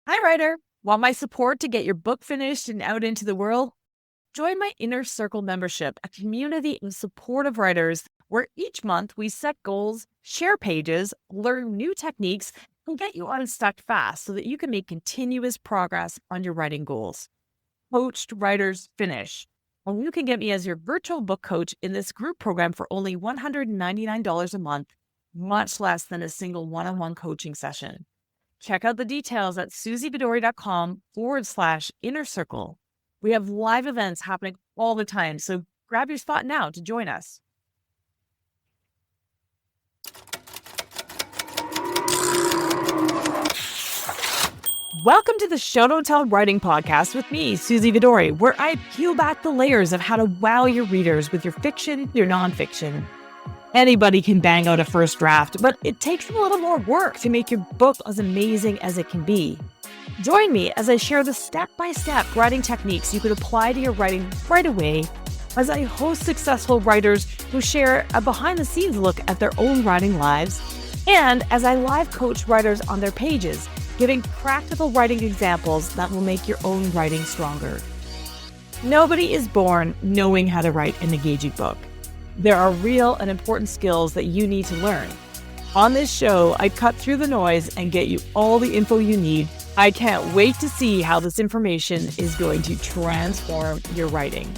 Hi, writer. Want my support to get your book finished and out into the world? Join my Inner Circle membership, a community of supportive writers where each month we set goals, share pages, learn new techniques, and get you unstuck fast so that you can make continuous progress on your writing goals. Coached Writers Finish. And you can get me as your virtual book coach in this group program for only $199 a month, much less than a single one-on-one coaching session. Check out the details at susievidori.com/inner circle. We have live events happening all the time, so grab your spot now to join us. Welcome to the Show Don't Tell Writing Podcast with me, Susie Vidori, where I peel back the layers of how to wow your readers with your fiction, your nonfiction. Anybody can bang out a first draft, but it takes a little more work to make your book as amazing as it can be. Join me as I share the step-by-step writing techniques you could apply to your writing right away, as I host successful writers who share a behind-the-scenes look at their own writing lives, and as I live coach writers on their pages, giving practical writing examples that will make your own writing stronger. Nobody is born knowing how to write an engaging book. There are real and important skills that you need to learn. On this show, I cut through the noise and get you all the info you need. I can't wait to see how this information is going to transform your writing.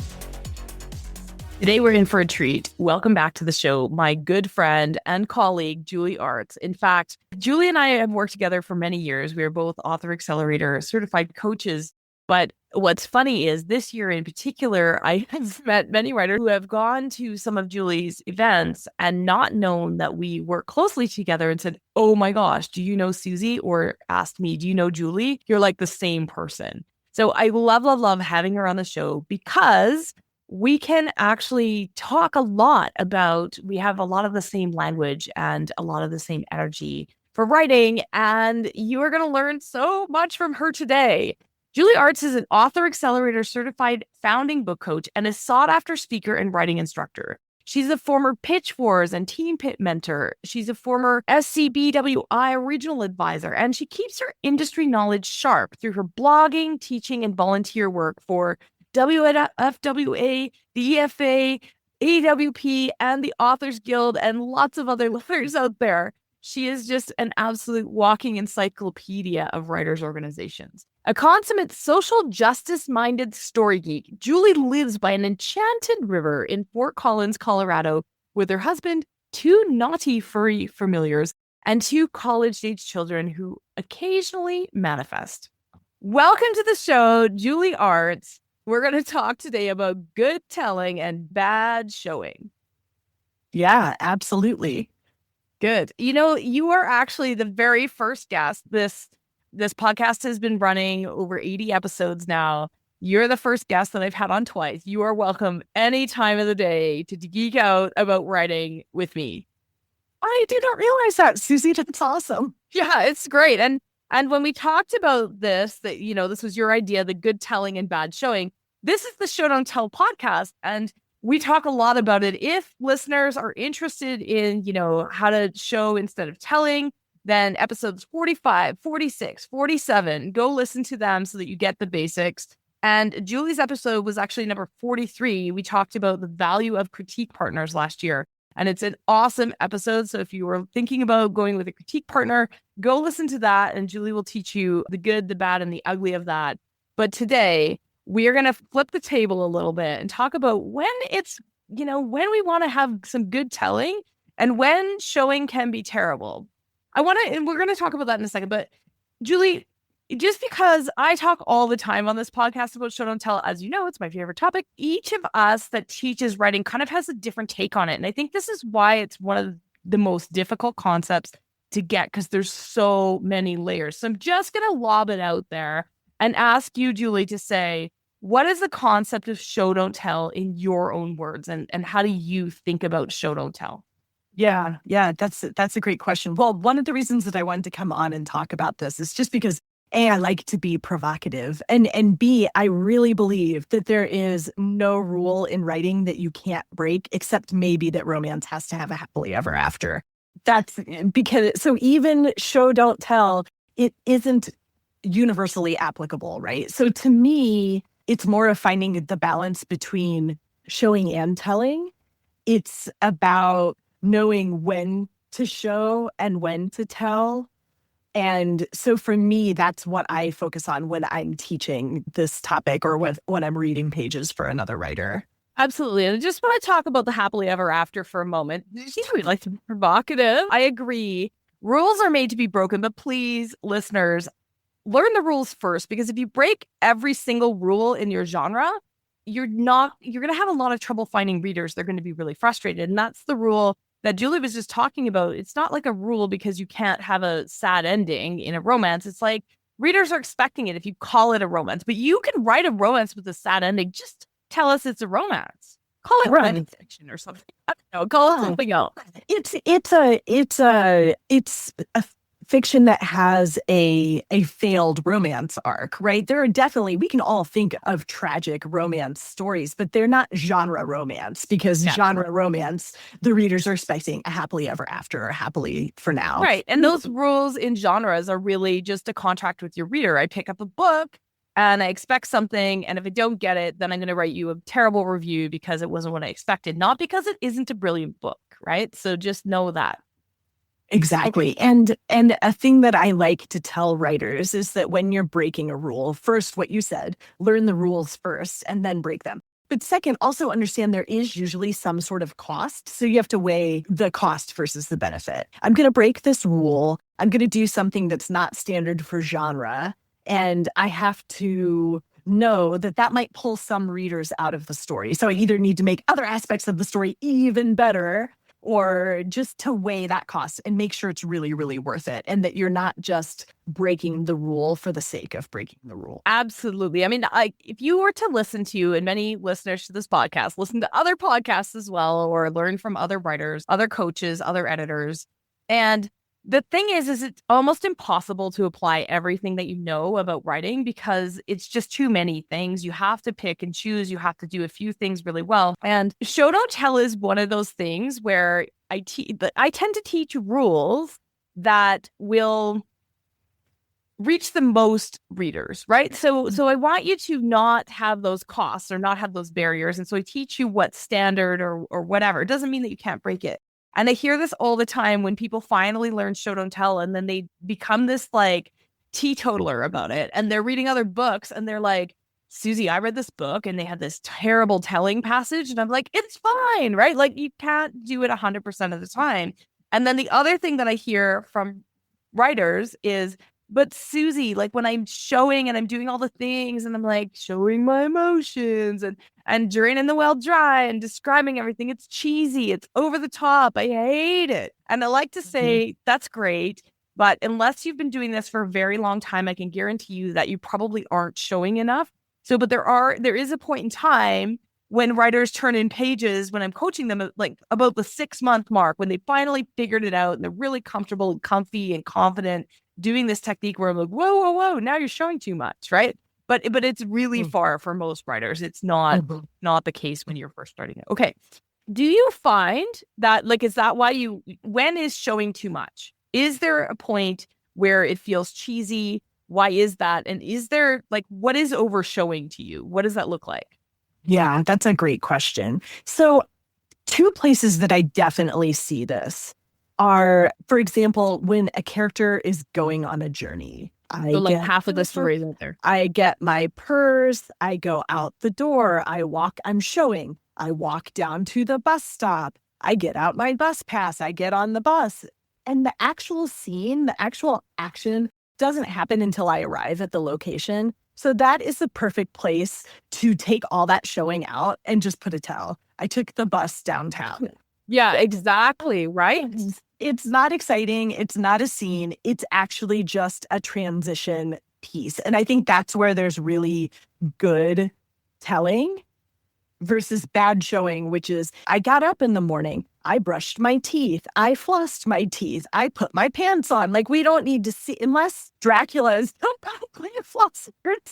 Today, we're in for a treat. Welcome back to the show, my good friend and colleague, Julie Artz. In fact, Julie and I have worked together for many years. We are both Author Accelerator certified coaches. But what's funny is this year in particular, I have met many writers who have gone to some of Julie's events and not known that we work closely together and said, oh my gosh, do you know Susie? Or asked me, do you know Julie? You're like the same person. So I love having her on the show because we can actually talk a lot about, we have a lot of the same language and a lot of the same energy for writing. And you are going to learn so much from her today. Julie Artz is an Author Accelerator certified founding book coach and a sought-after speaker and writing instructor. She's a former Pitch Wars and Teen Pit mentor. She's a former SCBWI regional advisor, and she keeps her industry knowledge sharp through her blogging, teaching, and volunteer work for WFWA, the EFA, AWP, and the Authors Guild, and lots of other letters out there. She is just an absolute walking encyclopedia of writers' organizations. A consummate social justice-minded story geek, Julie lives by an enchanted river in Fort Collins, Colorado, with her husband, two naughty furry familiars, and two college-age children who occasionally manifest. Welcome to the show, Julie Artz. We're going to talk today about good telling and bad showing. Yeah, absolutely. Good. You know, you are actually the very first guest. This podcast has been running over 80 episodes now. You're the first guest that I've had on twice. You are welcome any time of the day to geek out about writing with me. I did not realize that, Susie. That's awesome. Yeah, it's great. And when we talked about this, that, you know, this was your idea, the good telling and bad showing. This is the Show Don't Tell podcast. And we talk a lot about it. If listeners are interested in, you know, how to show instead of telling, then episodes 45, 46, 47, go listen to them so that you get the basics. And Julie's episode was actually number 43. We talked about the value of critique partners last year. And it's an awesome episode. So if you were thinking about going with a critique partner, go listen to that. And Julie will teach you the good, the bad, and the ugly of that. But today, we are going to flip the table a little bit and talk about when it's, you know, when we want to have some good telling and when showing can be terrible. And we're going to talk about that in a second. But Julie, just because I talk all the time on this podcast about Show Don't Tell, as you know, it's my favorite topic. Each of us that teaches writing kind of has a different take on it. And I think this is why it's one of the most difficult concepts to get, because there's so many layers. So I'm just going to lob it out there and ask you, Julie, to say, what is the concept of show don't tell in your own words? And how do you think about show don't tell? Yeah, that's a great question. Well, one of the reasons that I wanted to come on and talk about this is just because A, I like to be provocative, and B, I really believe that there is no rule in writing that you can't break, except maybe that romance has to have a happily ever after. That's because, so even show don't tell, it isn't universally applicable, right? So to me, it's more of finding the balance between showing and telling. It's about knowing when to show and when to tell. And so for me, that's what I focus on when I'm teaching this topic or when I'm reading pages for another writer. Absolutely. And I just want to talk about the happily ever after for a moment. We'd like to be provocative. I agree. Rules are made to be broken, but please, listeners, learn the rules first, because if you break every single rule in your genre, you're going to have a lot of trouble finding readers. They're going to be really frustrated. And that's the rule that Julie was just talking about. It's not like a rule because you can't have a sad ending in a romance. It's like readers are expecting it if you call it a romance, but you can write a romance with a sad ending. Just tell us it's a romance. Call it Right. romance fiction or something. I don't know. Call it something else. It's a fiction that has a failed romance arc, right? There are definitely, we can all think of tragic romance stories, but they're not genre romance, because genre romance, the readers are expecting a happily ever after or happily for now. Right. And those rules in genres are really just a contract with your reader. I pick up a book and I expect something, and if I don't get it, then I'm going to write you a terrible review because it wasn't what I expected, not because it isn't a brilliant book, right? So just know that. Exactly. And a thing that I like to tell writers is that when you're breaking a rule, first, what you said, learn the rules first and then break them. But second, also understand there is usually some sort of cost. So you have to weigh the cost versus the benefit. I'm going to break this rule. I'm going to do something that's not standard for genre. And I have to know that that might pull some readers out of the story. So I either need to make other aspects of the story even better, or just to weigh that cost and make sure it's really, really worth it, and that you're not just breaking the rule for the sake of breaking the rule. Absolutely. I mean, if you were to listen to, and many listeners to this podcast listen to other podcasts as well, or learn from other writers, other coaches, other editors, and the thing is it's almost impossible to apply everything that you know about writing, because it's just too many things. You have to pick and choose. You have to do a few things really well. And show don't tell is one of those things where I tend to teach rules that will reach the most readers, right? So I want you to not have those costs or not have those barriers. And so I teach you what's standard or whatever. It doesn't mean that you can't break it. And I hear this all the time when people finally learn show don't tell, and then they become this like teetotaler about it. And they're reading other books and they're like, Susie, I read this book and they had this terrible telling passage. And I'm like, it's fine, right? Like you can't do it 100% of the time. And then the other thing that I hear from writers is, but Susie, like when I'm showing and I'm doing all the things and I'm like showing my emotions and draining the well dry and describing everything, it's cheesy, it's over the top, I hate it. And I like to say, that's great, but unless you've been doing this for a very long time, I can guarantee you that you probably aren't showing enough. So, but there is a point in time when writers turn in pages, when I'm coaching them, like about the 6-month mark, when they finally figured it out and they're really comfortable and comfy and confident doing this technique where I'm like, whoa, now you're showing too much, right? But it's really far for most writers. It's not the case when you're first starting out. Okay. Do you find that, like, is that why when is showing too much? Is there a point where it feels cheesy? Why is that? And is there, like, what is over showing to you? What does that look like? Yeah, that's a great question. So 2 places that I definitely see this are, for example, when a character is going on a journey. So like half of the story right there. I get my purse, I go out the door, I'm showing, I walk down to the bus stop, I get out my bus pass, I get on the bus. And the actual scene, the actual action doesn't happen until I arrive at the location. So that is the perfect place to take all that showing out and just put a tell. I took the bus downtown. Yeah, exactly. Right. It's not exciting. It's not a scene. It's actually just a transition piece. And I think that's where there's really good telling versus bad showing, which is I got up in the morning, I brushed my teeth, I flossed my teeth, I put my pants on. Like, we don't need to see, unless Dracula is probably a flosser.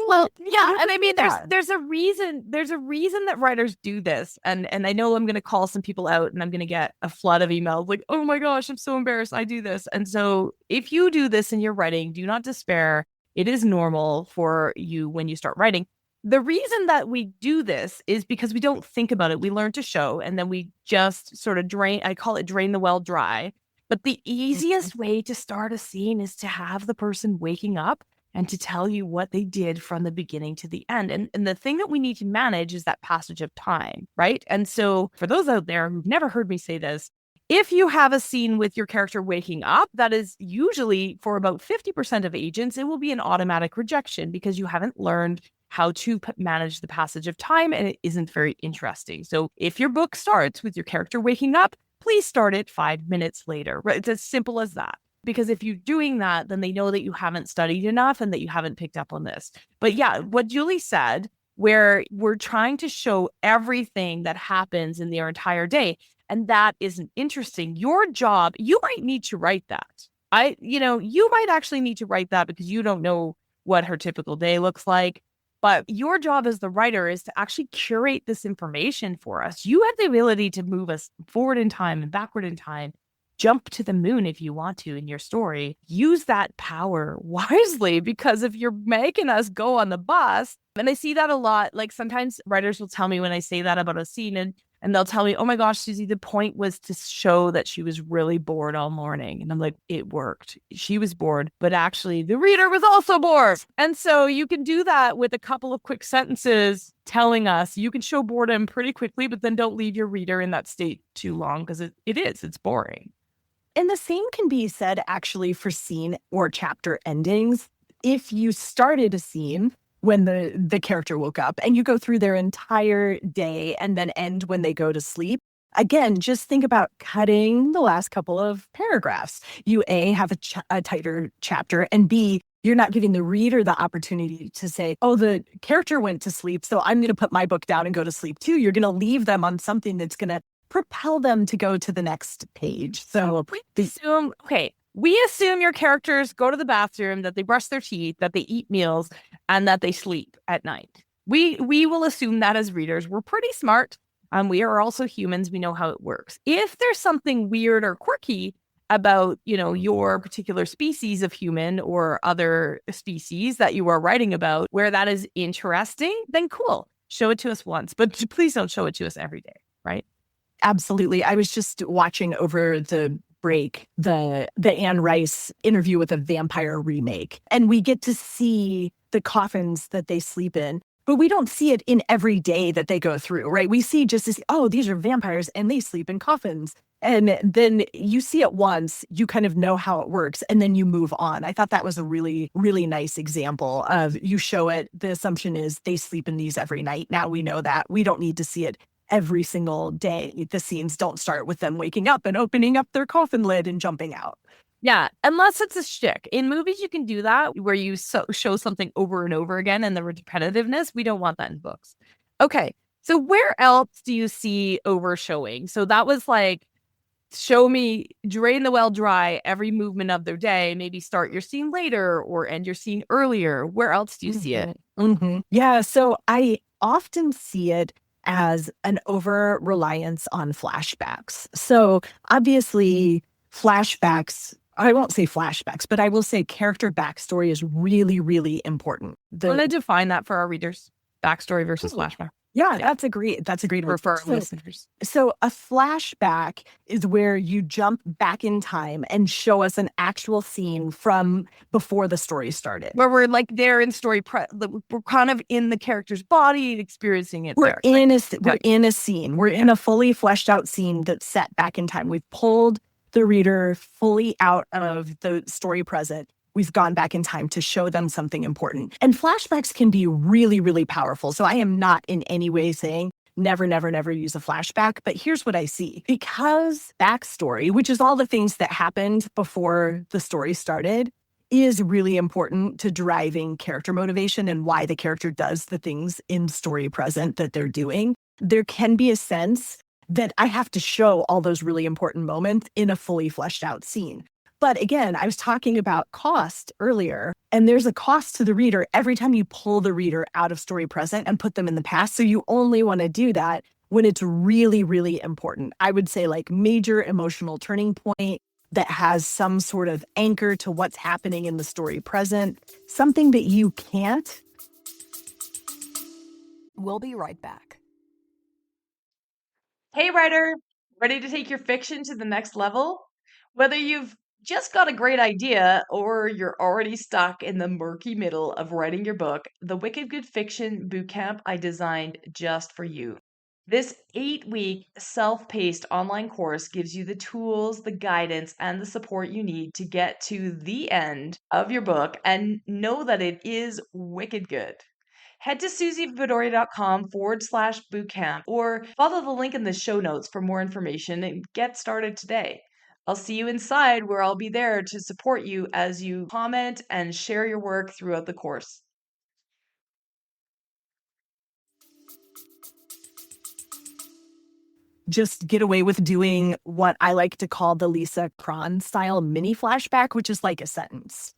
Well, yeah, and I mean, there's a reason that writers do this, and I know I'm going to call some people out, and I'm going to get a flood of emails like, oh my gosh, I'm so embarrassed, I do this. And so if you do this in your writing, do not despair. It is normal for you when you start writing. The reason that we do this is because we don't think about it. We learn to show, and then we just sort of I call it drain the well dry. But the easiest way to start a scene is to have the person waking up and to tell you what they did from the beginning to the end. And the thing that we need to manage is that passage of time, right? And so for those out there who've never heard me say this, if you have a scene with your character waking up, that is usually for about 50% of agents, it will be an automatic rejection because you haven't learned how to manage the passage of time and it isn't very interesting. So if your book starts with your character waking up, please start it 5 minutes later. Right? It's as simple as that. Because if you're doing that, then they know that you haven't studied enough and that you haven't picked up on this. But yeah, what Julie said, where we're trying to show everything that happens in their entire day, and that isn't interesting. Your job, you might need to write that. You might actually need to write that because you don't know what her typical day looks like. But your job as the writer is to actually curate this information for us. You have the ability to move us forward in time and backward in time. Jump to the moon if you want to in your story. Use that power wisely, because if you're making us go on the bus, and I see that a lot, like sometimes writers will tell me when I say that about a scene and they'll tell me, oh my gosh, Susie, the point was to show that she was really bored all morning. And I'm like, it worked. She was bored, but actually the reader was also bored. And so you can do that with a couple of quick sentences telling us. You can show boredom pretty quickly, but then don't leave your reader in that state too long because it's boring. And the same can be said actually for scene or chapter endings. If you started a scene when the character woke up and you go through their entire day and then end when they go to sleep, again, just think about cutting the last couple of paragraphs. You A, have a tighter chapter, and B, you're not giving the reader the opportunity to say, oh, the character went to sleep, so I'm going to put my book down and go to sleep too. You're going to leave them on something that's going to propel them to go to the next page. So we assume your characters go to the bathroom, that they brush their teeth, that they eat meals, and that they sleep at night. We will assume that as readers. We're pretty smart. We are also humans. We know how it works. If there's something weird or quirky about, your particular species of human or other species that you are writing about, where that is interesting, then cool. Show it to us once, but please don't show it to us every day, right? Absolutely. I was just watching over the break the Anne Rice interview with a vampire remake, and we get to see the coffins that they sleep in, but we don't see it in every day that they go through, right? We see just this, oh, these are vampires and they sleep in coffins. And then you see it once, you kind of know how it works, and then you move on. I thought that was a really, really nice example of you show it. The assumption is they sleep in these every night. Now we know that. We don't need to see it every single day. The scenes don't start with them waking up and opening up their coffin lid and jumping out. Yeah, unless it's a shtick. In movies, you can do that where you show something over and over again and the repetitiveness. We don't want that in books. Okay, so where else do you see overshowing? So that was like, show me, drain the well dry every movement of their day. Maybe start your scene later or end your scene earlier. Where else do you see it? Mm-hmm. Yeah, so I often see it as an over reliance on flashbacks. So obviously flashbacks, I won't say flashbacks, but I will say character backstory is really, really important. I'm going to define that for our readers. Backstory versus flashback. Yeah, that's a great word for our listeners. So a flashback is where you jump back in time and show us an actual scene from before the story started. Where we're like there in story, we're kind of in the character's body experiencing it. We're in a scene. We're in a fully fleshed out scene that's set back in time. We've pulled the reader fully out of the story present. We've gone back in time to show them something important. And flashbacks can be really, really powerful. So I am not in any way saying never, never, never use a flashback. But here's what I see. Because backstory, which is all the things that happened before the story started, is really important to driving character motivation and why the character does the things in story present that they're doing. There can be a sense that I have to show all those really important moments in a fully fleshed out scene. But again, I was talking about cost earlier, and there's a cost to the reader every time you pull the reader out of story present and put them in the past. So you only want to do that when it's really, really important. I would say like major emotional turning point, that has some sort of anchor to what's happening in the story present, something that you can't. We'll be right back. Hey, writer, ready to take your fiction to the next level? Whether you've just got a great idea or you're already stuck in the murky middle of writing your book, the Wicked Good Fiction Bootcamp I designed just for you. This 8-week self-paced online course gives you the tools, the guidance, and the support you need to get to the end of your book and know that it is wicked good. Head to susievidori.com/bootcamp or follow the link in the show notes for more information and get started today. I'll see you inside where I'll be there to support you as you comment and share your work throughout the course. Just get away with doing what I like to call the Lisa Cron style mini flashback, which is like a sentence.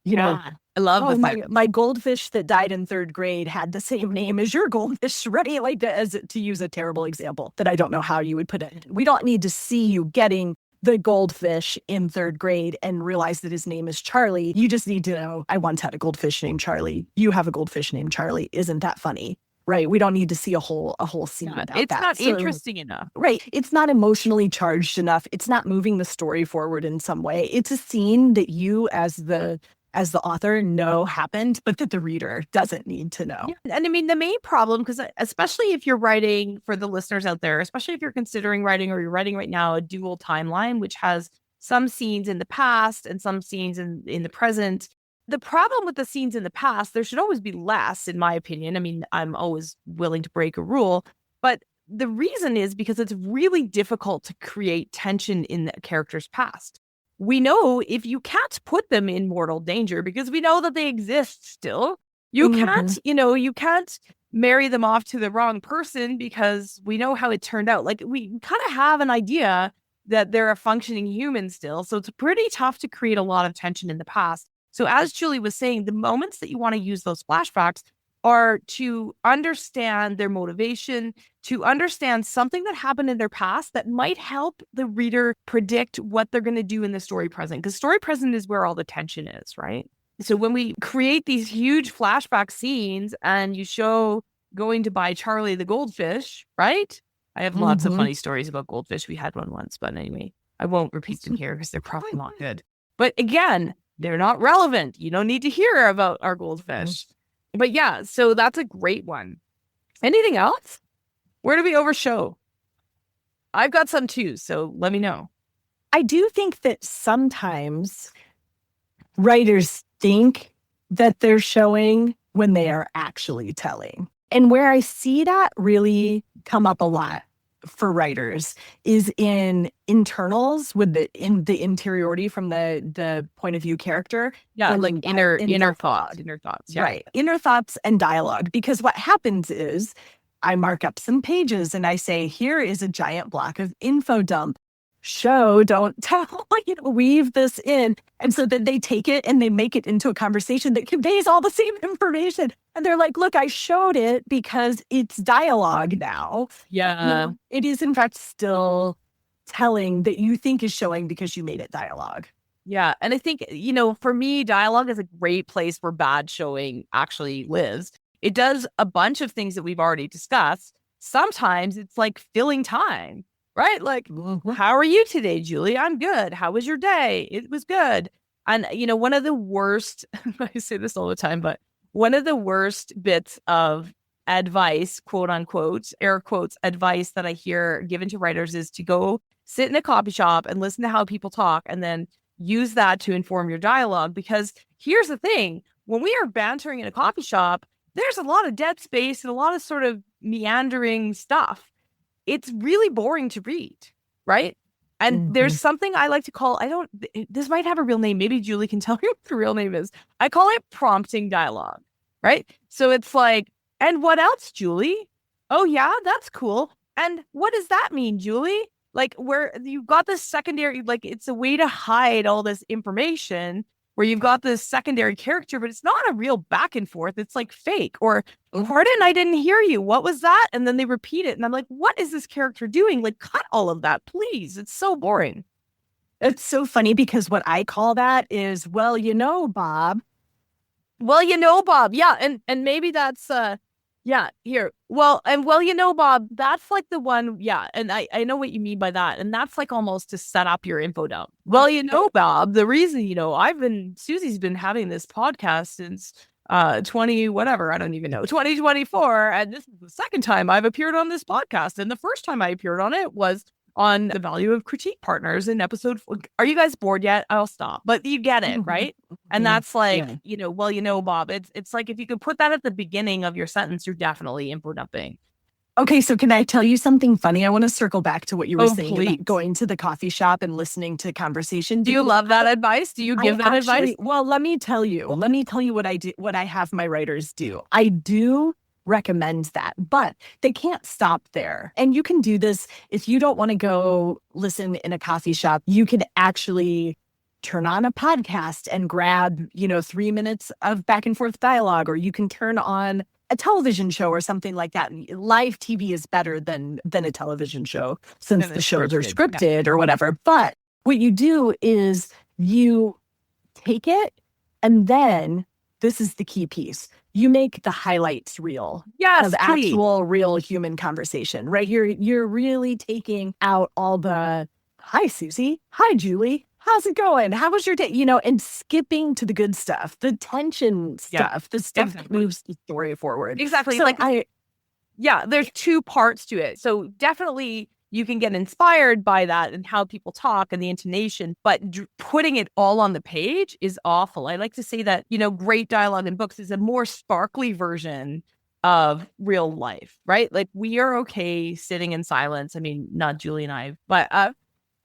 You know, I love my goldfish that died in 3rd grade had the same name as your goldfish, right? Like, to use a terrible example that I don't know how you would put it. We don't need to see you getting the goldfish in 3rd grade and realize that his name is Charlie. You just need to know, I once had a goldfish named Charlie. You have a goldfish named Charlie. Isn't that funny? Right. We don't need to see a whole scene about it's that. not interesting enough. Right. It's not emotionally charged enough. It's not moving the story forward in some way. It's a scene that you as the author know happened, but that the reader doesn't need to know. Yeah. And I mean, the main problem, because especially if you're writing, for the listeners out there, especially if you're considering writing or you're writing right now a dual timeline, which has some scenes in the past and some scenes in the present. The problem with the scenes in the past, there should always be less, in my opinion. I mean, I'm always willing to break a rule, but the reason is because it's really difficult to create tension in the character's past. We know if you can't put them in mortal danger because we know that they exist still. You can't, you can't marry them off to the wrong person because we know how it turned out. Like, we kind of have an idea that they're a functioning human still. So it's pretty tough to create a lot of tension in the past. So as Julie was saying, the moments that you want to use those flashbacks are to understand their motivation, to understand something that happened in their past that might help the reader predict what they're going to do in the story present. Because story present is where all the tension is, right? So when we create these huge flashback scenes and you show going to buy Charlie the goldfish, right? I have lots of funny stories about goldfish. We had one once, but anyway, I won't repeat them here because they're probably not good. But again, they're not relevant. You don't need to hear about our goldfish. But yeah, so that's a great one. Anything else? Where do we overshow? I've got some too, so let me know. I do think that sometimes writers think that they're showing when they are actually telling. And where I see that really come up a lot for writers is in internals with the interiority from the point of view character. Yeah, like inner thoughts. Yeah. Right. Inner thoughts and dialogue. Because what happens is I mark up some pages and I say, here is a giant block of info dump. Show, don't tell, weave this in. And so then they take it and they make it into a conversation that conveys all the same information. And they're like, look, I showed it because it's dialogue now. Yeah. It is, in fact, still telling that you think is showing because you made it dialogue. Yeah. And I think, for me, dialogue is a great place where bad showing actually lives. It does a bunch of things that we've already discussed. Sometimes it's like filling time. Right? Like, how are you today, Julie? I'm good. How was your day? It was good. And, one of the worst, I say this all the time, but one of the worst bits of advice, quote unquote, air quotes, advice that I hear given to writers is to go sit in a coffee shop and listen to how people talk and then use that to inform your dialogue. Because here's the thing, when we are bantering in a coffee shop, there's a lot of dead space and a lot of sort of meandering stuff. It's really boring to read, right? And there's something I like to call, this might have a real name. Maybe Julie can tell me what the real name is. I call it prompting dialogue, right? So it's like, and what else, Julie? Oh yeah, that's cool. And what does that mean, Julie? Like, where you've got this secondary, like, it's a way to hide all this information where you've got this secondary character, but it's not a real back and forth. It's like fake. Or, pardon, I didn't hear you. What was that? And then they repeat it. And I'm like, what is this character doing? Like, cut all of that, please. It's so boring. It's so funny because what I call that is, well, Bob. Well, Bob. Yeah, and maybe that's yeah, here. Well, Bob, that's like the one, yeah, and I know what you mean by that. And that's like almost to set up your info dump. Well, Bob, the reason, Susie's been having this podcast since 20 whatever, I don't even know, 2024, and this is the second time I've appeared on this podcast. And the first time I appeared on it was on the value of critique partners in episode 4. Are you guys bored yet? I'll stop. But you get it, right? And that's like, Bob, it's like if you could put that at the beginning of your sentence, you're definitely info dumping. Okay, so can I tell you something funny? I want to circle back to what you were saying please. about going to the coffee shop and listening to conversation. Do you love that advice? Do you give that advice? Well, let me tell you what I do, what I have my writers do. I do recommend that, but they can't stop there. And you can do this if you don't want to go listen in a coffee shop. You can actually turn on a podcast and grab, 3 minutes of back and forth dialogue, or you can turn on a television show or something like that. Live TV is better than a television show since the shows are scripted or whatever. But what you do is you take it, and then this is the key piece. You make the highlights reel of actual real human conversation, right? You're really taking out all the, hi, Susie. Hi, Julie. How's it going? How was your day? And skipping to the good stuff, the tension stuff, the stuff that moves the story forward. Exactly. So there's two parts to it. So definitely you can get inspired by that and how people talk and the intonation, but putting it all on the page is awful. I like to say that, great dialogue in books is a more sparkly version of real life, right? Like we are okay sitting in silence. I mean, not Julie and I, but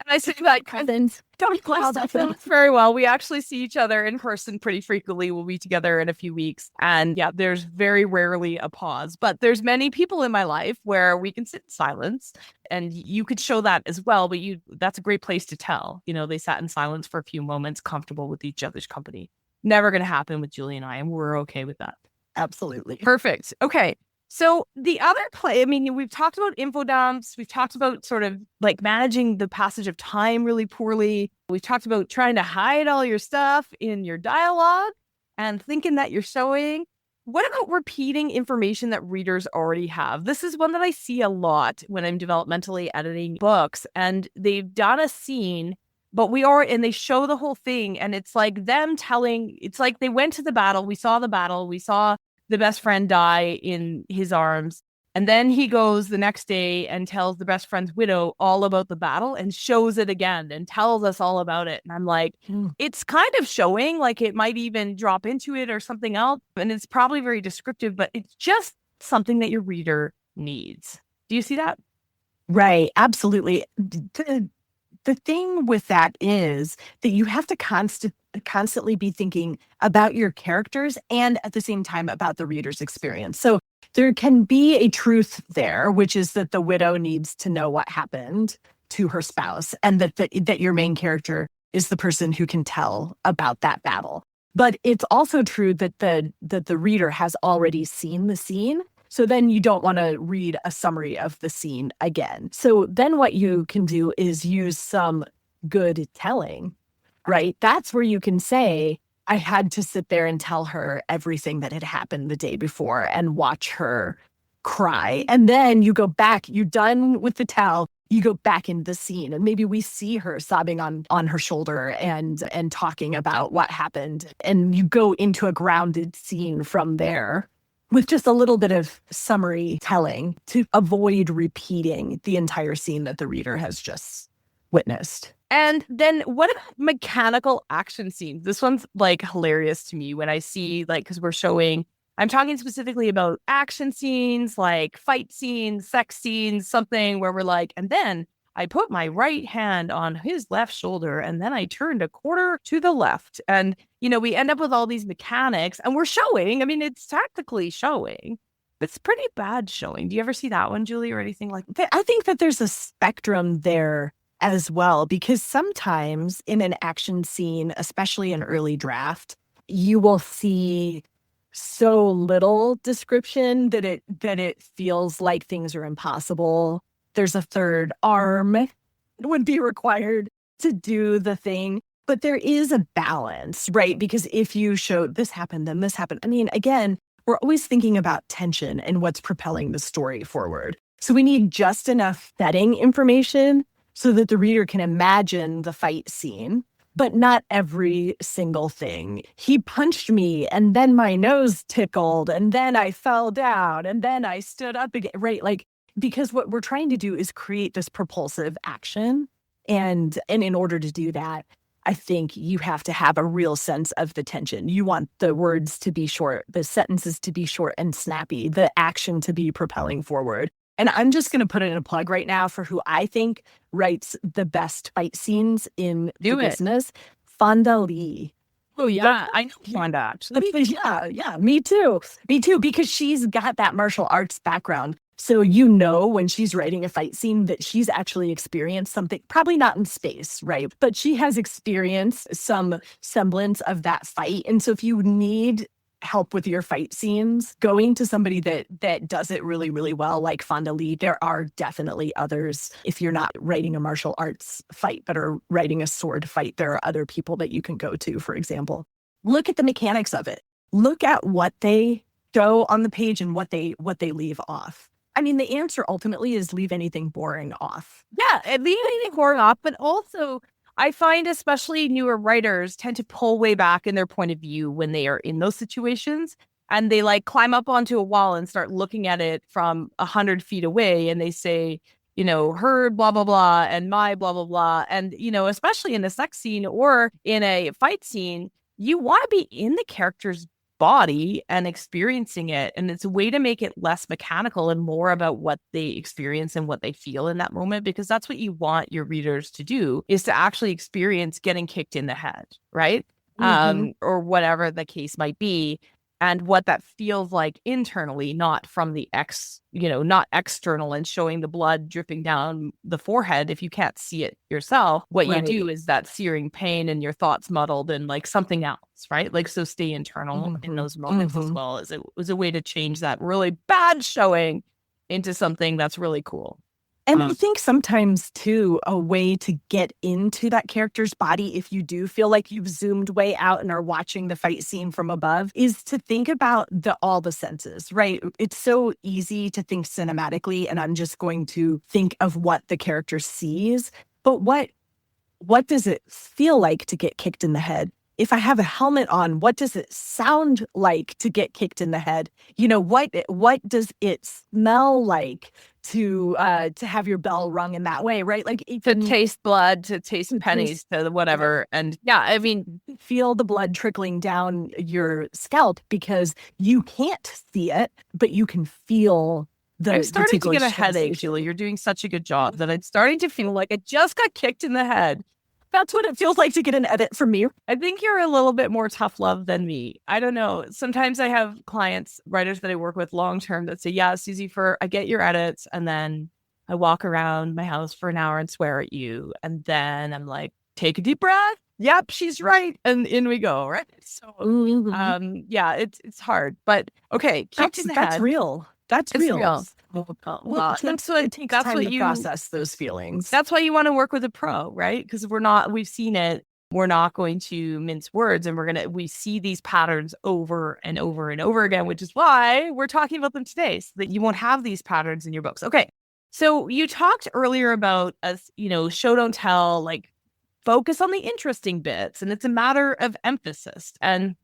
and I say that cousins don't cloud that very well. We actually see each other in person pretty frequently. We'll be together in a few weeks. And yeah, there's very rarely a pause, but there's many people in my life where we can sit in silence, and you could show that as well. But that's a great place to tell, they sat in silence for a few moments, comfortable with each other's company. Never going to happen with Julie and I, and we're okay with that. Absolutely. Perfect. Okay. So the other we've talked about info dumps. We've talked about sort of like managing the passage of time really poorly. We've talked about trying to hide all your stuff in your dialogue and thinking that you're showing. What about repeating information that readers already have? This is one that I see a lot when I'm developmentally editing books, and they've done a scene, but and they show the whole thing, and it's like them telling, it's like they went to the battle. We saw the battle. We saw the best friend die in his arms. And then he goes the next day and tells the best friend's widow all about the battle and shows it again and tells us all about it. And I'm like, it's kind of showing, like it might even drop into it or something else. And it's probably very descriptive, but it's just something that your reader needs. Do you see that? Right. Absolutely. The thing with that is that you have to constantly be thinking about your characters and at the same time about the reader's experience. So there can be a truth there, which is that the widow needs to know what happened to her spouse, and that your main character is the person who can tell about that battle. But it's also true that the reader has already seen the scene. So then you don't want to read a summary of the scene again. So then what you can do is use some good telling, right? That's where you can say, I had to sit there and tell her everything that had happened the day before and watch her cry. And then you go back, you're done with the tell, you go back into the scene, and maybe we see her sobbing on her shoulder and talking about what happened. And you go into a grounded scene from there, with just a little bit of summary telling to avoid repeating the entire scene that the reader has just witnessed. And then what about mechanical action scenes? This one's like hilarious to me when I see, like, because I'm talking specifically about action scenes, like fight scenes, sex scenes, something where we're like, and then I put my right hand on his left shoulder, and then I turned a quarter to the left. And, we end up with all these mechanics, and we're showing. I mean, it's tactically showing. It's pretty bad showing. Do you ever see that one, Julie, or anything like that? I think that there's a spectrum there as well, because sometimes in an action scene, especially an early draft, you will see so little description that it feels like things are impossible. There's a third arm would be required to do the thing. But there is a balance, right? Because if you show this happened, then this happened. I mean, again, we're always thinking about tension and what's propelling the story forward. So we need just enough setting information so that the reader can imagine the fight scene, but not every single thing. He punched me and then my nose tickled and then I fell down and then I stood up again, right? Like, because what we're trying to do is create this propulsive action. And in order to do that, I think you have to have a real sense of the tension. You want the words to be short, the sentences to be short and snappy, the action to be propelling forward. And I'm just going to put in a plug right now for who I think writes the best fight scenes in the business, Fonda Lee. Oh, yeah. I know Fonda, actually. Yeah, me too. Me too, because she's got that martial arts background. So you know when she's writing a fight scene that she's actually experienced something, probably not in space, right? But she has experienced some semblance of that fight. And so if you need help with your fight scenes, going to somebody that does it really, really well, like Fonda Lee, there are definitely others. If you're not writing a martial arts fight, but are writing a sword fight, there are other people that you can go to, for example. Look at the mechanics of it. Look at what they show on the page and what they leave off. I mean, the answer ultimately is leave anything boring off. Yeah, and leave anything boring off. But also, I find especially newer writers tend to pull way back in their point of view when they are in those situations. And they like climb up onto a wall and start looking at it from 100 feet away. And they say, her blah, blah, blah, and my blah, blah, blah. And, especially in a sex scene or in a fight scene, you want to be in the character's body and experiencing it, and it's a way to make it less mechanical and more about what they experience and what they feel in that moment, because that's what you want your readers to do, is to actually experience getting kicked in the head, right? Or whatever the case might be, and what that feels like internally, not from the not external and showing the blood dripping down the forehead if you can't see it yourself. What you do is that searing pain and your thoughts muddled and like something else, right? Like, so stay internal in those moments as well, as it was a way to change that really bad showing into something that's really cool. And I think sometimes, too, a way to get into that character's body, if you do feel like you've zoomed way out and are watching the fight scene from above, is to think about all the senses, right? It's so easy to think cinematically, and I'm just going to think of what the character sees. But what does it feel like to get kicked in the head? If I have a helmet on, what does it sound like to get kicked in the head? What does it smell like to have your bell rung in that way, right? Like to taste blood, to taste pennies, to whatever. And yeah, I mean, feel the blood trickling down your scalp, because you can't see it, but you can feel I'm starting to get a headache, Julie. You're doing such a good job that I'm starting to feel like I just got kicked in the head. That's what it feels like to get an edit from me. I think you're a little bit more tough love than me. I don't know. Sometimes I have clients, writers that I work with long term, that say, yeah, Susie, I get your edits, and then I walk around my house for an hour and swear at you. And then I'm like, take a deep breath. Yep, she's right. And in we go, right? So yeah, it's hard. But okay, kicked in the head. That's real. That's real. Well, that's what you process those feelings. That's why you want to work with a pro, right? Because we've seen it. We're not going to mince words, and we see these patterns over and over and over again, which is why we're talking about them today, so that you won't have these patterns in your books. Okay. So you talked earlier about us, show, don't tell, like focus on the interesting bits, and it's a matter of emphasis. And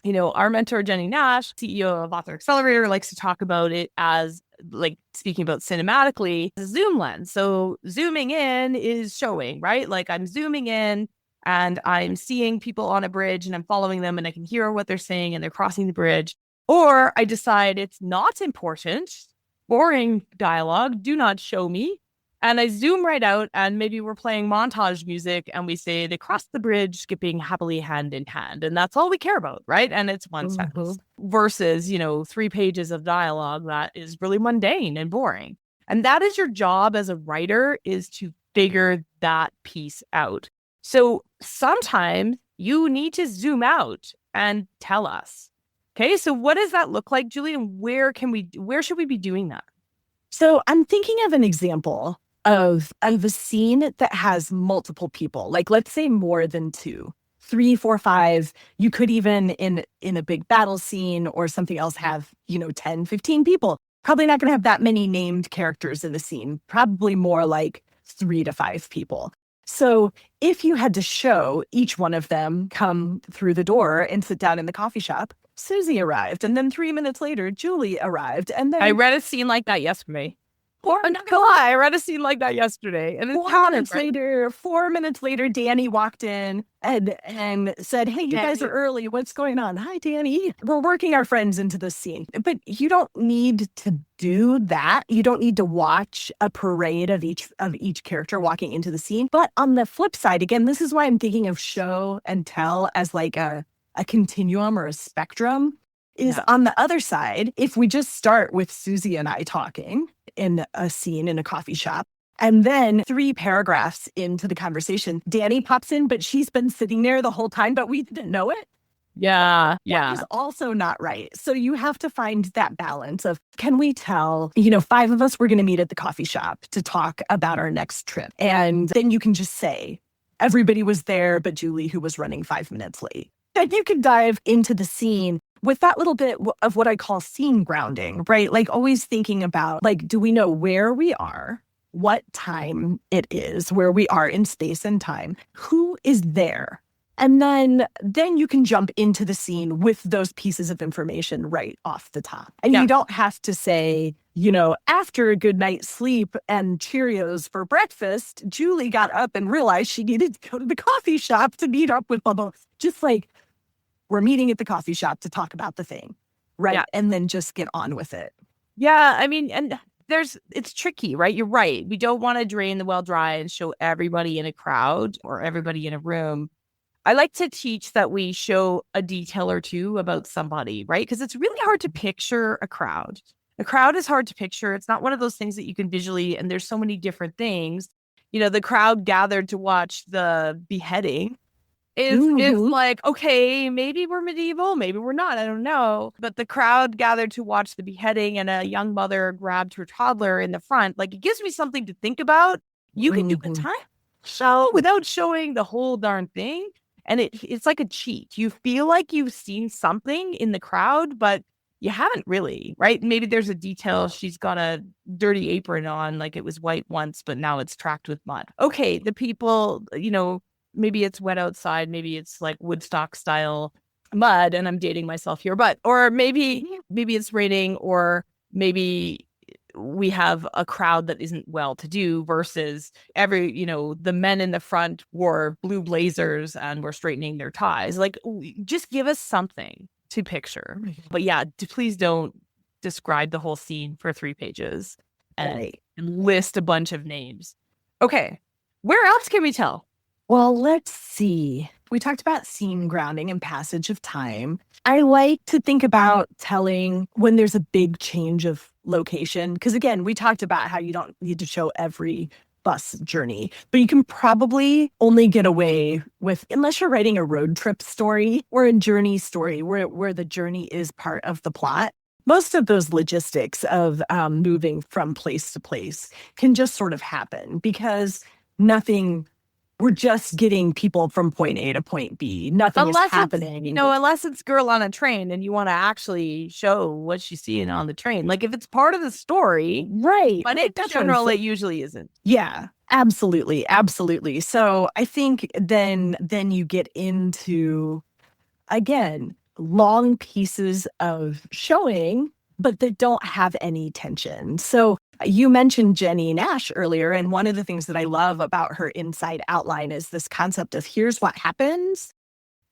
our mentor, Jenny Nash, CEO of Author Accelerator, likes to talk about it as, like, speaking about cinematically, a zoom lens. So zooming in is showing, right? Like, I'm zooming in and I'm seeing people on a bridge and I'm following them and I can hear what they're saying and they're crossing the bridge. Or I decide it's not important, boring dialogue, do not show me. And I zoom right out, and maybe we're playing montage music and we say they crossed the bridge, skipping happily hand in hand. And that's all we care about, right? And it's one sentence versus, 3 pages of dialogue that is really mundane and boring. And that is your job as a writer, is to figure that piece out. So sometimes you need to zoom out and tell us. Okay, so what does that look like, Julie? And where should we be doing that? So I'm thinking of an example of a scene that has multiple people, like let's say more than two, three, four, five. You could even in a big battle scene or something else have, 10, 15 people. Probably not going to have that many named characters in the scene, probably more like 3 to 5 people. So if you had to show each one of them come through the door and sit down in the coffee shop, Susie arrived. And then 3 minutes later, Julie arrived. And then I read a scene like that yesterday. I'm not gonna lie, I read a scene like that yesterday. And it's 4 minutes later, Danny walked in and said, "Hey, you guys are early. What's going on?" "Hi, Danny. We're working our friends into this scene." But you don't need to do that. You don't need to watch a parade of each character walking into the scene. But on the flip side, again, this is why I'm thinking of show and tell as like a continuum or a spectrum. Is on the other side, if we just start with Susie and I talking in a scene in a coffee shop, and then 3 paragraphs into the conversation, Danny pops in, but she's been sitting there the whole time, but we didn't know it. Yeah. That is also not right. So you have to find that balance of, can we tell, 5 of us were going to meet at the coffee shop to talk about our next trip. And then you can just say, everybody was there, but Julie, who was running 5 minutes late. And you can dive into the scene with that little bit of what I call scene grounding, right? Like always thinking about, like, do we know where we are, what time it is, where we are in space and time, who is there? And then you can jump into the scene with those pieces of information right off the top. And you don't have to say, after a good night's sleep and Cheerios for breakfast, Julie got up and realized she needed to go to the coffee shop to meet up with blah. Just like, we're meeting at the coffee shop to talk about the thing, right? Yeah. And then just get on with it. Yeah, I mean, and it's tricky, right? You're right. We don't want to drain the well dry and show everybody in a crowd or everybody in a room. I like to teach that we show a detail or two about somebody, right? Because it's really hard to picture a crowd. A crowd is hard to picture. It's not one of those things that you can visually, and there's so many different things. The crowd gathered to watch the beheading. It's like, okay, maybe we're medieval, maybe we're not, I don't know. But the crowd gathered to watch the beheading and a young mother grabbed her toddler in the front. Like, it gives me something to think about. You can do a time show without showing the whole darn thing. And it's like a cheat. You feel like you've seen something in the crowd, but you haven't really, right? Maybe there's a detail. She's got a dirty apron on, like it was white once, but now it's tracked with mud. Okay, the people, maybe it's wet outside. Maybe it's like Woodstock style mud, and I'm dating myself here. Or maybe it's raining, or maybe we have a crowd that isn't well-to-do versus the men in the front wore blue blazers and were straightening their ties. Like, just give us something to picture. But yeah, please don't describe the whole scene for 3 pages and list a bunch of names. Okay, where else can we tell? Well, let's see. We talked about scene grounding and passage of time. I like to think about telling when there's a big change of location. Because again, we talked about how you don't need to show every bus journey, but you can probably only get away with, unless you're writing a road trip story or a journey story where the journey is part of the plot. Most of those logistics of moving from place to place can just sort of happen because we're just getting people from point A to point B. Nothing is happening. Unless it's Girl on a Train and you want to actually show what she's seeing on the train. Like, if it's part of the story. Right. But in general, it usually isn't. Yeah, absolutely. Absolutely. So I think then you get into, again, long pieces of showing, but that don't have any tension. So you mentioned Jennie Nash earlier, and one of the things that I love about her inside outline is this concept of here's what happens,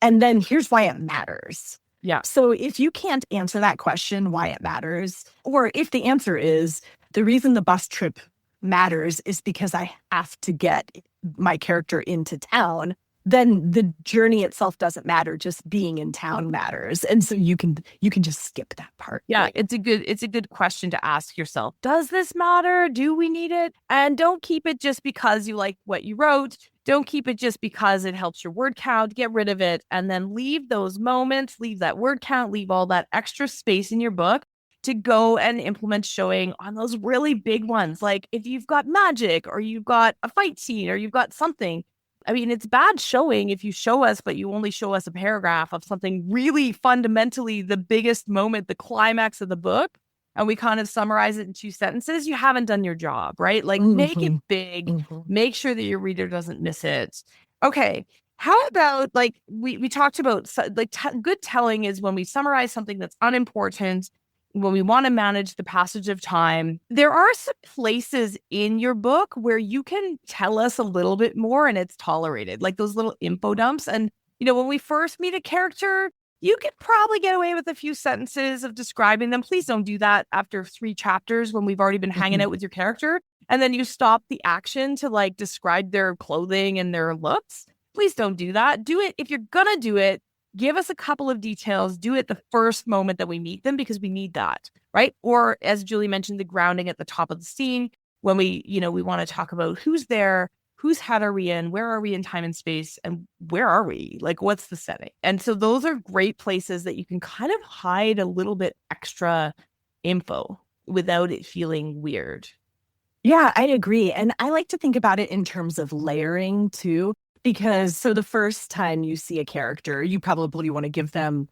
and then here's why it matters. Yeah. So if you can't answer that question, why it matters, or if the answer is the reason the bus trip matters is because I have to get my character into town, then the journey itself doesn't matter. Just being in town matters. And so you can just skip that part. Yeah, right? It's a good question to ask yourself. Does this matter? Do we need it? And don't keep it just because you like what you wrote. Don't keep it just because it helps your word count. Get rid of it and then leave those moments, leave that word count, leave all that extra space in your book to go and implement showing on those really big ones. Like if you've got magic or you've got a fight scene or you've got something. I mean, it's bad showing if you show us, but you only show us a paragraph of something really fundamentally the biggest moment, the climax of the book, and we kind of summarize it in 2 sentences. You haven't done your job, right? Like make it big, make sure that your reader doesn't miss it. Okay. How about like we talked about like good telling is when we summarize something that's unimportant, when we want to manage the passage of time. There are some places in your book where you can tell us a little bit more and it's tolerated, like those little info dumps. And, when we first meet a character, you could probably get away with a few sentences of describing them. Please don't do that after 3 chapters when we've already been hanging out with your character. And then you stop the action to like describe their clothing and their looks. Please don't do that. Do it. If you're going to do it, give us a couple of details. Do it the first moment that we meet them because we need that, right? Or as Julie mentioned, the grounding at the top of the scene when we want to talk about who's there, whose head are we in, where are we in time and space, and where are we? Like, what's the setting? And so those are great places that you can kind of hide a little bit extra info without it feeling weird. Yeah, I agree. And I like to think about it in terms of layering too. Because so the first time you see a character, you probably want to give them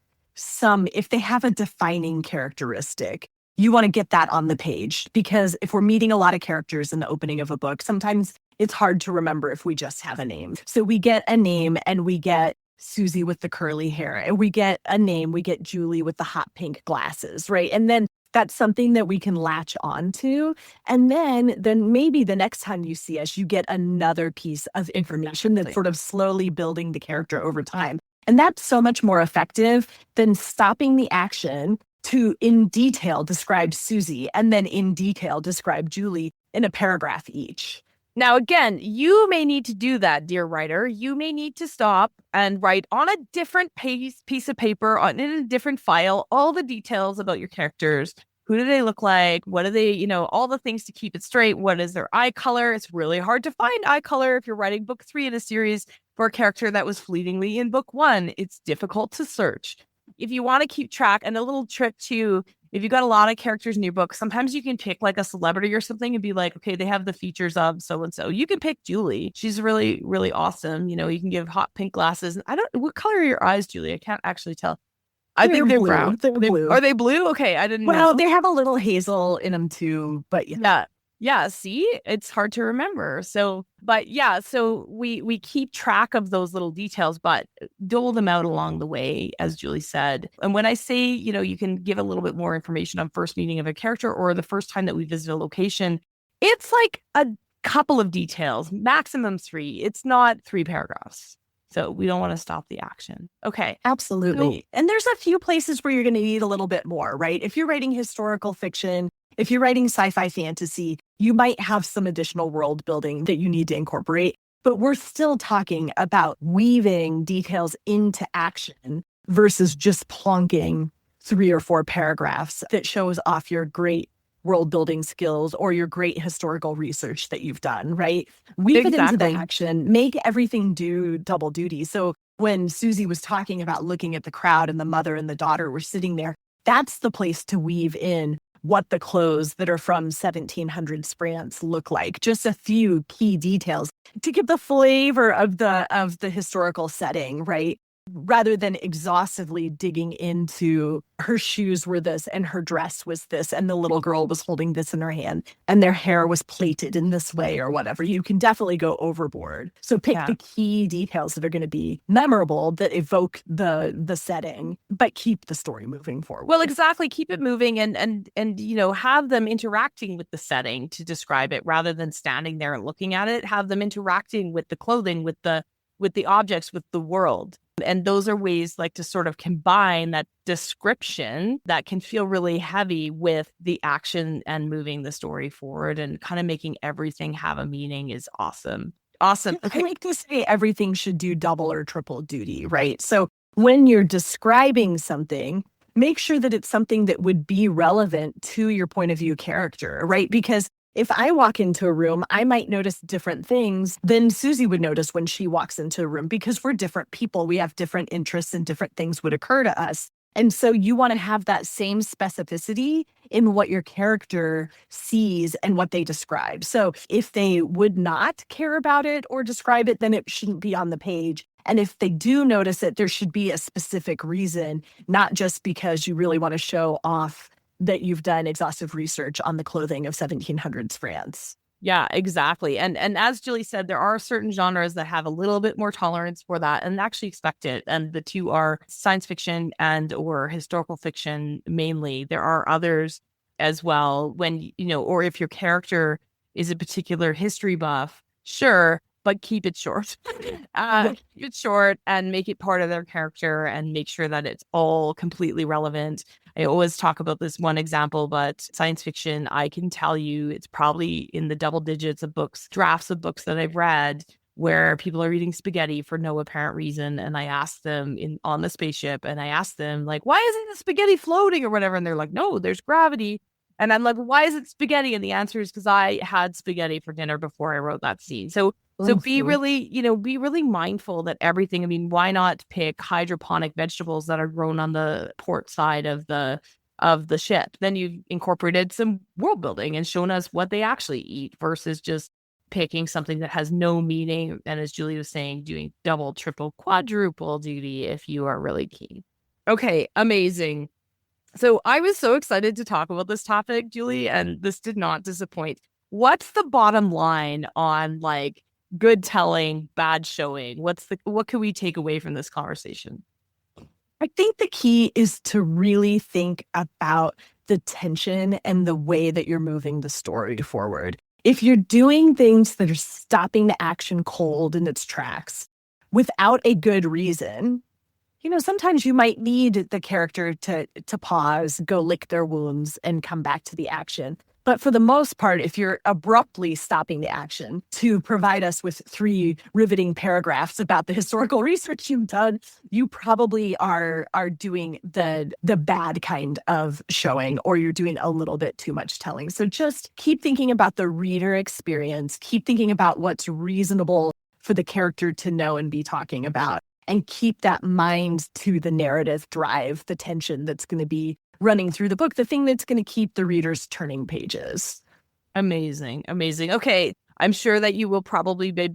if they have a defining characteristic, you want to get that on the page. Because if we're meeting a lot of characters in the opening of a book, sometimes it's hard to remember if we just have a name. So we get a name and we get Susie with the curly hair, and we get a name, we get Julie with the hot pink glasses, right? And then that's something that we can latch onto. And then maybe the next time you see us, you get another piece of information that's sort of slowly building the character over time. And that's so much more effective than stopping the action to in detail describe Susie and then in detail describe Julie in a paragraph each. Now, again, you may need to do that, dear writer. You may need to stop and write on a different piece of paper, in a different file, all the details about your characters. Who do they look like? What do they, all the things to keep it straight. What is their eye color? It's really hard to find eye color if you're writing book 3 in a series for a character that was fleetingly in book 1. It's difficult to search. If you want to keep track, and a little trick too, if you've got a lot of characters in your book, sometimes you can pick like a celebrity or something and be like, okay, they have the features of so-and-so. You can pick Julie. She's really, really awesome. You can give hot pink glasses. What color are your eyes, Julie? I can't actually tell. I think they're blue. Brown. They're blue. Are they blue? Okay, I didn't know. Well, they have a little hazel in them too, but yeah. Yeah, see, it's hard to remember. So we keep track of those little details, but dole them out along the way, as Julie said. And when I say, you can give a little bit more information on first meeting of a character or the first time that we visit a location, it's like a couple of details, maximum 3. It's not 3 paragraphs. So we don't want to stop the action. Okay. Absolutely. So, and there's a few places where you're going to need a little bit more, right? If you're writing historical fiction, if you're writing sci-fi fantasy, you might have some additional world building that you need to incorporate, but we're still talking about weaving details into action versus just plonking 3 or 4 paragraphs that shows off your great world building skills or your great historical research that you've done, right? Weave it into the action, make everything do double duty. So when Susie was talking about looking at the crowd and the mother and the daughter were sitting there, that's the place to weave in what the clothes that are from 1700s France look like. Just a few key details to give the flavor of the historical setting, right? Rather than exhaustively digging into her shoes were this and her dress was this and the little girl was holding this in her hand and their hair was plaited in this way or whatever. You can definitely go overboard. So pick the key details that are going to be memorable, that evoke the setting, but keep the story moving forward. Well, exactly. Keep it moving and have them interacting with the setting to describe it rather than standing there and looking at it. Have them interacting with the clothing, with the objects, with the world. And those are ways like to sort of combine that description that can feel really heavy with the action and moving the story forward and kind of making everything have a meaning is awesome. Awesome. Okay. I like to say everything should do double or triple duty, right? So when you're describing something, make sure that it's something that would be relevant to your point of view character, right? Because if I walk into a room, I might notice different things than Susie would notice when she walks into a room because we're different people. We have different interests and different things would occur to us. And so you want to have that same specificity in what your character sees and what they describe. So if they would not care about it or describe it, then it shouldn't be on the page. And if they do notice it, there should be a specific reason, not just because you really want to show off that you've done exhaustive research on the clothing of 1700s France. Yeah, exactly. And as Julie said, there are certain genres that have a little bit more tolerance for that and actually expect it. And the two are science fiction and or historical fiction mainly. There are others as well when, or if your character is a particular history buff, sure, but keep it short. Keep it short and make it part of their character and make sure that it's all completely relevant. I always talk about this one example, but science fiction, I can tell you it's probably in the double digits of books, drafts of books that I've read where people are eating spaghetti for no apparent reason. And I asked them on the spaceship and I asked them like, why isn't the spaghetti floating or whatever? And they're like, no, there's gravity. And I'm like, why is it spaghetti? And the answer is because I had spaghetti for dinner before I wrote that scene. So be really, be really mindful that everything, why not pick hydroponic vegetables that are grown on the port side of the ship? Then you've incorporated some world building and shown us what they actually eat versus just picking something that has no meaning. And as Julie was saying, doing double, triple, quadruple duty if you are really keen. Okay, amazing. So I was so excited to talk about this topic, Julie, and this did not disappoint. What's the bottom line on good telling, bad showing? What can we take away from this conversation? I think the key is to really think about the tension and the way that you're moving the story forward. If you're doing things that are stopping the action cold in its tracks without a good reason, sometimes you might need the character to pause, go lick their wounds, and come back to the action. But for the most part, if you're abruptly stopping the action to provide us with 3 riveting paragraphs about the historical research you've done, you probably are doing the bad kind of showing, or you're doing a little bit too much telling. So just keep thinking about the reader experience, keep thinking about what's reasonable for the character to know and be talking about, and keep that mind to the narrative drive, the tension that's going to be running through the book, the thing that's going to keep the readers turning pages. Amazing. Okay. I'm sure that you will probably be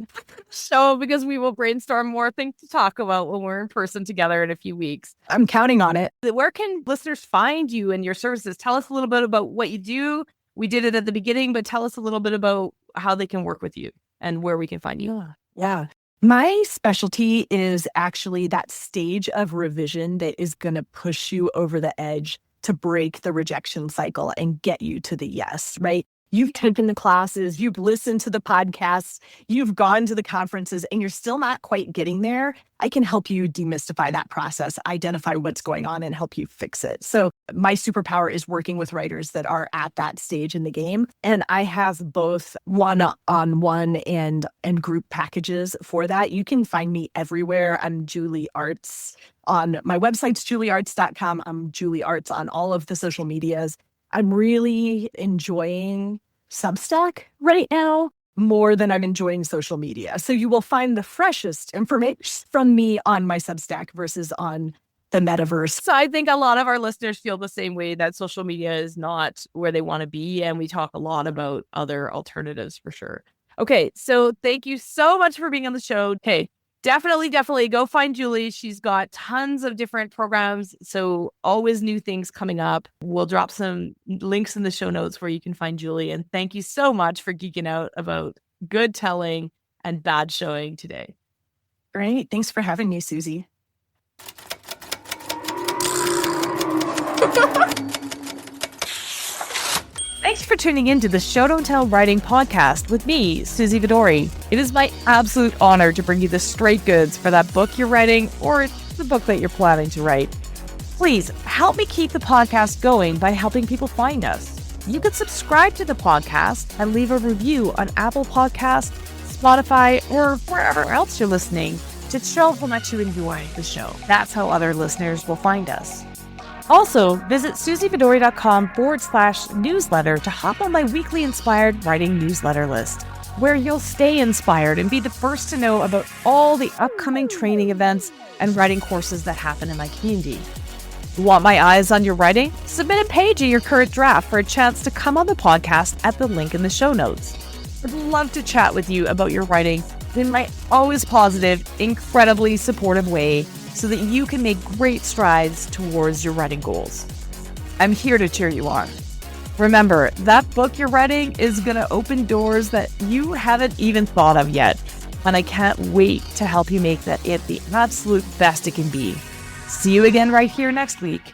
so because we will brainstorm more things to talk about when we're in person together in a few weeks. I'm counting on it. Where can listeners find you and your services? Tell us a little bit about what you do. We did it at the beginning, but tell us a little bit about how they can work with you and where we can find you. Yeah. My specialty is actually that stage of revision that is going to push you over the edge to break the rejection cycle and get you to the yes, right? You've taken the classes, you've listened to the podcasts, you've gone to the conferences, and you're still not quite getting there. I can help you demystify that process, identify what's going on, and help you fix it. So my superpower is working with writers that are at that stage in the game. And I have both one-on-one and group packages for that. You can find me everywhere. I'm Julie Arts. On my website's juliearts.com. I'm Julie Arts on all of the social medias. I'm really enjoying Substack right now more than I'm enjoying social media. So you will find the freshest information from me on my Substack versus on the metaverse. So I think a lot of our listeners feel the same way, that social media is not where they want to be. And we talk a lot about other alternatives for sure. Okay, so thank you so much for being on the show. Hey, definitely go find Julie. She's got tons of different programs, so always new things coming up. We'll drop some links in the show notes where you can find Julie. And thank you so much for geeking out about good telling and bad showing today. Great. Thanks for having me, Susie. Thanks for tuning in to the Show Don't Tell Writing Podcast with me, Susie Vidori. It is my absolute honor to bring you the straight goods for that book you're writing or the book that you're planning to write. Please help me keep the podcast going by helping people find us. You can subscribe to the podcast and leave a review on Apple Podcasts, Spotify, or wherever else you're listening to show how much you enjoy the show. That's how other listeners will find us. Also, visit susievidori.com/newsletter to hop on my weekly inspired writing newsletter list, where you'll stay inspired and be the first to know about all the upcoming training events and writing courses that happen in my community. Want my eyes on your writing? Submit a page of your current draft for a chance to come on the podcast at the link in the show notes. I'd love to chat with you about your writing in my always positive, incredibly supportive way so that you can make great strides towards your writing goals. I'm here to cheer you on. Remember, that book you're writing is going to open doors that you haven't even thought of yet, and I can't wait to help you make that it the absolute best it can be. See you again right here next week.